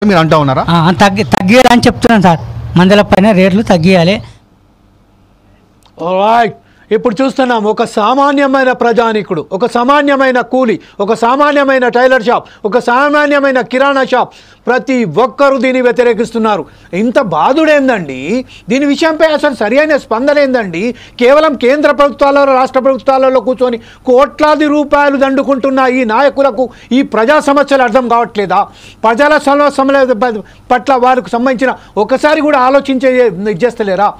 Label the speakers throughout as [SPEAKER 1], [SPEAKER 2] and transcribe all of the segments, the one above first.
[SPEAKER 1] మీరు అంటా ఉన్నారా?
[SPEAKER 2] తగ్గియాలని చెప్తున్నాను సార్. మందుల పైన రేట్లు తగ్గియాలి.
[SPEAKER 3] ఆల్రైట్, ఇప్పుడు చూస్తున్నాం ఒక సామాన్యమైన ప్రజానికుడు, ఒక సామాన్యమైన కూలి, ఒక సామాన్యమైన టైలర్ షాప్, ఒక సామాన్యమైన కిరాణా షాప్, ప్రతి ఒక్కరూ దీన్ని వ్యతిరేకిస్తున్నారు. ఇంత బాధుడేందండి? దీని విషయంపై అసలు సరైన స్పందన ఏందండి? కేవలం కేంద్ర ప్రభుత్వాలలో రాష్ట్ర ప్రభుత్వాలలో కూర్చొని కోట్లాది రూపాయలు దండుకుంటున్న ఈ నాయకులకు ఈ ప్రజా సమస్యలు అర్థం కావట్లేదా? ప్రజల సమస్యల పట్ల వారికి సంబంధించిన ఒకసారి కూడా ఆలోచించే చేస్తలేరా?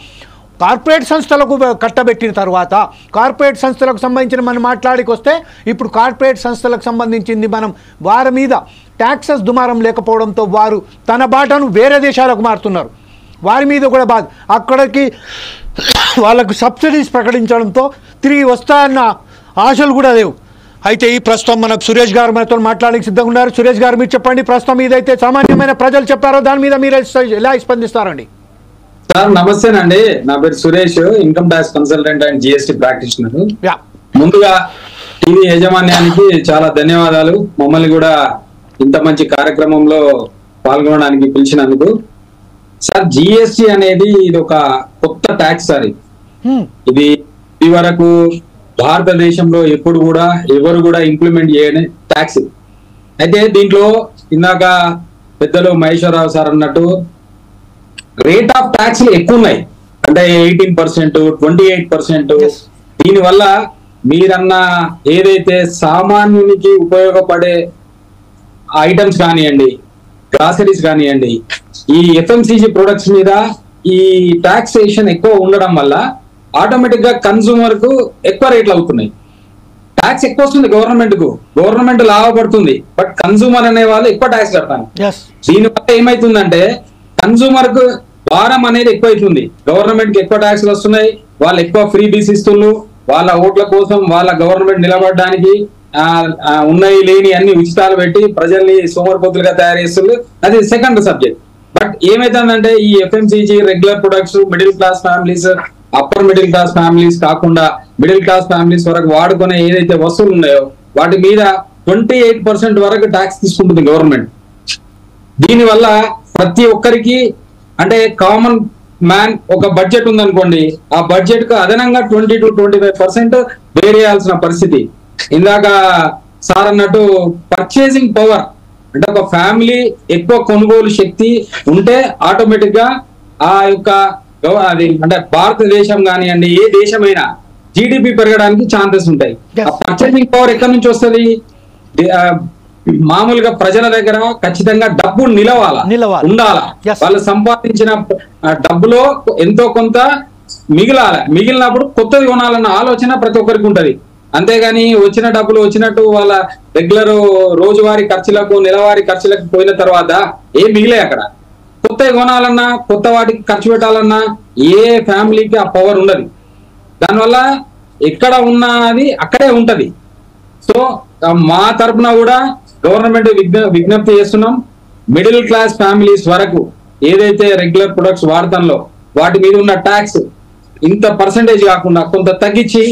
[SPEAKER 3] కార్పొరేట్ సంస్థలకు కట్టబెట్టిన తర్వాత కార్పొరేట్ సంస్థలకు సంబంధించిన మనం మాట్లాడికొస్తే ఇప్పుడు కార్పొరేట్ సంస్థలకు సంబంధించింది మనం వారి మీద ట్యాక్సెస్ దుమారం లేకపోవడంతో వారు తన బాటను వేరే దేశాలకు మారుతున్నారు. వారి మీద కూడా బాధ, అక్కడికి వాళ్ళకు సబ్సిడీస్ ప్రకటించడంతో తిరిగి వస్తాయన్న ఆశలు కూడా లేవు. అయితే ఈ ప్రస్తుతం మనకు సురేష్ గారు మనతో మాట్లాడడానికి సిద్ధంగా ఉన్నారు. సురేష్ గారు, మీరు చెప్పండి, ప్రస్తుతం ఏదైతే సామాన్యమైన ప్రజలు చెప్పారో దాని మీద మీరు ఎలా స్పందిస్తారండి?
[SPEAKER 4] సార్ నమస్తేనండి, నా పేరు Suresh, income tax consultant and GST practitioner. ముందుగా టీవీ యాజమాన్యానికి చాలా ధన్యవాదాలు, మమ్మల్ని కూడా ఇంత మంచి కార్యక్రమంలో పాల్గొనడానికి పిలిచినందుకు. సార్, జిఎస్టి అనేది ఇది ఒక కొత్త ట్యాక్స్ సార్. ఇది వరకు భారతదేశంలో ఎప్పుడు కూడా ఎవరు కూడా ఇంప్లిమెంట్ చేయని ట్యాక్స్. అయితే దీంట్లో ఇందాక పెద్దలు మహేశ్వరరావు సార్ అన్నట్టు రేట్ ఆఫ్ ట్యాక్స్ ఎక్కువ ఉన్నాయి, అంటే 18%, 28%. దీనివల్ల మీరన్న ఏదైతే సామాన్యునికి ఉపయోగపడే ఐటమ్స్ కానివ్వండి, గ్రాసరీస్ కానివ్వండి, ఈ ఎఫ్ఎంసీజీ ప్రొడక్ట్స్ మీద ఈ టాక్సేషన్ ఎక్కువ ఉండడం వల్ల ఆటోమేటిక్ గా కన్సూమర్ కు ఎక్కువ రేట్లు అవుతున్నాయి. ట్యాక్స్ ఎక్కువ వస్తుంది గవర్నమెంట్ కు, గవర్నమెంట్ లాభపడుతుంది, బట్ కన్సూమర్ అనే వాళ్ళు ఎక్కువ ట్యాక్స్ కడతారు. దీనివల్ల ఏమైతుందంటే కన్సూమర్ కు భారం అనేది ఎక్కువ అవుతుంది. గవర్నమెంట్ కి ఎక్కువ ట్యాక్స్లు వస్తున్నాయి, వాళ్ళు ఎక్కువ ఫ్రీ బీస్ ఇస్తున్నారు, వాళ్ళ ఓట్ల కోసం వాళ్ళ గవర్నమెంట్ నిలబడడానికి ఉన్నాయి లేని అన్ని ఉచితాలు పెట్టి ప్రజల్ని సోమరిపోతులుగా తయారు చేస్తున్నారు. అది సెకండ్ సబ్జెక్ట్. బట్ ఏమైతుందంటే ఈ FMCG regular products middle class families, upper middle class families కాకుండా మిడిల్ క్లాస్ ఫ్యామిలీస్ వరకు వాడుకునే ఏదైతే వస్తువులు ఉన్నాయో వాటి మీద 28% వరకు ట్యాక్స్ తీసుకుంటుంది గవర్నమెంట్. దీనివల్ల ప్రతి ఒక్కరికి, అంటే కామన్ మ్యాన్ ఒక బడ్జెట్ ఉందనుకోండి, ఆ బడ్జెట్ కు అదనంగా 20 to 25% వేరేయాల్సిన పరిస్థితి. ఇందాక సార్ అన్నట్టు పర్చేసింగ్ పవర్, అంటే ఒక ఫ్యామిలీ ఎక్కువ కొనుగోలు శక్తి ఉంటే ఆటోమేటిక్ గా ఆ యొక్క అది అంటే భారతదేశం కానివ్వండి ఏ దేశమైనా జీడిపి పెరగడానికి ఛాన్సెస్ ఉంటాయి. ఆ పర్చేసింగ్ పవర్ ఎక్కడి నుంచి వస్తుంది? మామూలుగా ప్రజల దగ్గర ఖచ్చితంగా డబ్బు ఉండాలా. వాళ్ళు సంపాదించిన డబ్బులో ఎంతో కొంత మిగిలినప్పుడు కొత్తది కొనాలన్న ఆలోచన ప్రతి ఒక్కరికి ఉంటది. అంతేగాని వచ్చిన డబ్బులు వచ్చినట్టు వాళ్ళ రెగ్యులర్ రోజువారీ ఖర్చులకు నెలవారీ ఖర్చులకు పోయిన తర్వాత ఏం మిగిలే అక్కడ. కొత్తవి కొనాలన్నా కొత్త వాటికి ఖర్చు పెట్టాలన్నా ఏ ఫ్యామిలీకి ఆ పవర్ ఉండదు. దానివల్ల ఎక్కడ ఉన్నది అక్కడే ఉంటది. సో మా తరపున కూడా గవర్నమెంట్ విజ్ఞప్తి చేస్తున్నాం, మిడిల్ క్లాస్ ఫ్యామిలీస్ వరకు ఏదైతే రెగ్యులర్ ప్రొడక్ట్స్ వాడతాంలో వాటి మీద ఉన్న ట్యాక్స్ ఇంత పర్సెంటేజ్ కాకుండా కొంత తగ్గించి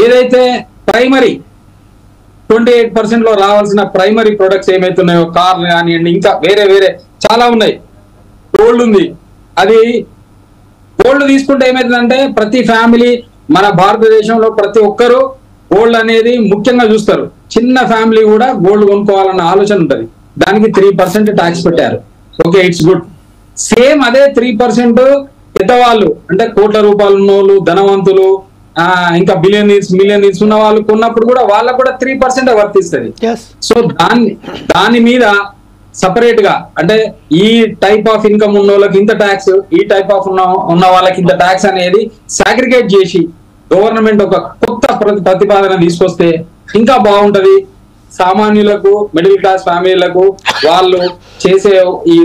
[SPEAKER 4] ఏదైతే ప్రైమరీ 28% లో రావాల్సిన ప్రైమరీ ప్రొడక్ట్స్ ఏమైతున్నాయో కార్లు కానివ్వండి, ఇంకా వేరే వేరే చాలా ఉన్నాయి. గోల్డ్ ఉంది, అది గోల్డ్ తీసుకుంటే ఏమైతుందంటే ప్రతి ఫ్యామిలీ మన భారతదేశంలో ప్రతి ఒక్కరూ గోల్డ్ అనేది ముఖ్యంగా చూస్తారు. చిన్న ఫ్యామిలీ కూడా గోల్డ్ కొనుక్కోవాలన్న ఆలోచన ఉంటుంది. దానికి 3% ట్యాక్స్ పెట్టారు. Okay, it's good. సేమ్ అదే 3% పెద్దవాళ్ళు, అంటే కోట్ల రూపాయలు ఉన్న వాళ్ళు, ధనవంతులు, ఇంకా మిలియనీర్స్ ఉన్న వాళ్ళు కొన్నప్పుడు కూడా వాళ్ళకు కూడా 3% వర్తిస్తుంది. సో దాని మీద సపరేట్ గా, అంటే ఈ టైప్ ఆఫ్ ఇన్కమ్ ఉన్న వాళ్ళకి ఇంత ట్యాక్స్, ఈ టైప్ ఆఫ్ ఉన్న వాళ్ళకి ఇంత ట్యాక్స్ అనేది సాగ్రిగేట్ చేసి గవర్నమెంట్ ఒక కొత్త ప్రతిపాదన తీసుకొస్తే ఇంకా బాగుంటది. సామాన్యులకు, మిడిల్ క్లాస్ ఫ్యామిలీలకు వాళ్ళు చేసే ఈ